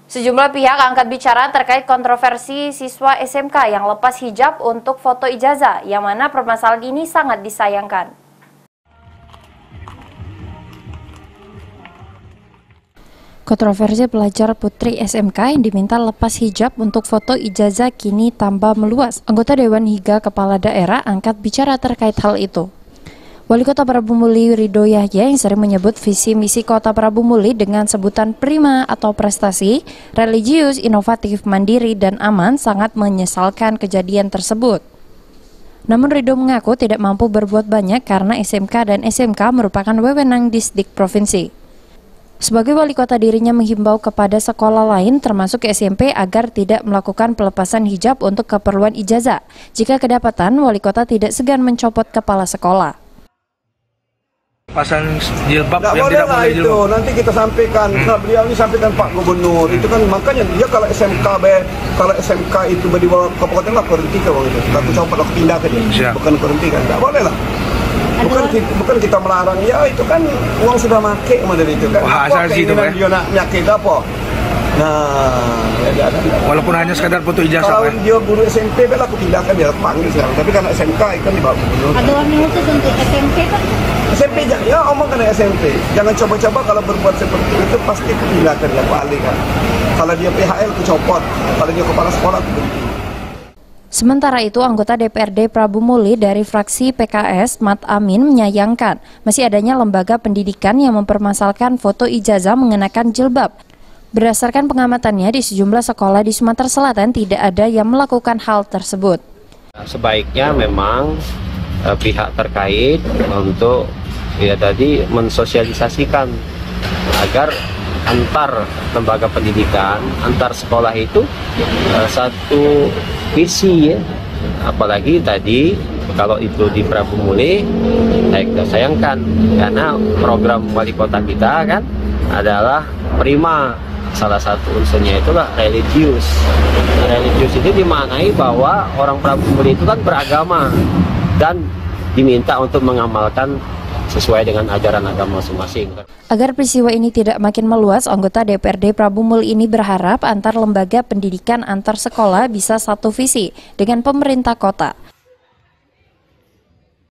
Sejumlah pihak angkat bicara terkait kontroversi siswa SMK yang lepas hijab untuk foto ijazah, yang mana permasalahan ini sangat disayangkan. Kontroversi pelajar putri SMK yang diminta lepas hijab untuk foto ijazah kini tambah meluas. Anggota Dewan hingga Kepala Daerah angkat bicara terkait hal itu. Wali Kota Prabu Muli Ridho Yahya yang sering menyebut visi misi Kota Prabu Muli dengan sebutan prima atau prestasi, religius, inovatif, mandiri, dan aman sangat menyesalkan kejadian tersebut. Namun Ridho mengaku tidak mampu berbuat banyak karena SMK dan SMK merupakan wewenang Disdik Provinsi. Sebagai wali kota dirinya menghimbau kepada sekolah lain termasuk SMP agar tidak melakukan pelepasan hijab untuk keperluan ijazah. Jika kedapatan, wali kota tidak segan mencopot kepala sekolah. Pasang jilbab nggak yang boleh tidak lah boleh itu jilbab. nanti kita sampaikan beliau ini sampaikan Pak Gubernur itu kan makanya dia kalau SMK itu berdua kabupaten lah berhenti ke itu aku coba aku pindah ke dia bukan berhenti kan nggak boleh lah bukan kita melarang ya itu kan uang sudah make model itu kan asal situ dia nak nyakit apa walaupun hanya sekadar foto ijazah kalau dia guru SMP kan aku pindahkan dia panggil sekarang tapi karena SMK kan di bawah gubernur ada warna khusus untuk SMP kan? SMP ya omong kena SMP jangan coba-coba kalau berbuat seperti itu pasti aku pindahkan dia balik kan kalau dia PHL aku copot kalau dia kepala sekolah aku berhenti. Sementara itu, anggota DPRD Prabu Muli dari fraksi PKS, Mat Amin, menyayangkan masih adanya lembaga pendidikan yang mempermasalahkan foto ijazah mengenakan jilbab. Berdasarkan pengamatannya di sejumlah sekolah di Sumatera Selatan tidak ada yang melakukan hal tersebut. Sebaiknya memang pihak terkait untuk tadi mensosialisasikan agar antar lembaga pendidikan, antar sekolah itu satu visi ya. Apalagi tadi kalau itu di Prabu Muli, saya sayangkan karena program wali kota kita kan adalah prima. Salah satu unsurnya itulah religius. Religius itu dimaknai bahwa orang Prabu Muli itu kan beragama dan diminta untuk mengamalkan sesuai dengan ajaran agama masing-masing. Agar peristiwa ini tidak makin meluas, anggota DPRD Prabu Muli ini berharap antar lembaga pendidikan antar sekolah bisa satu visi dengan pemerintah kota.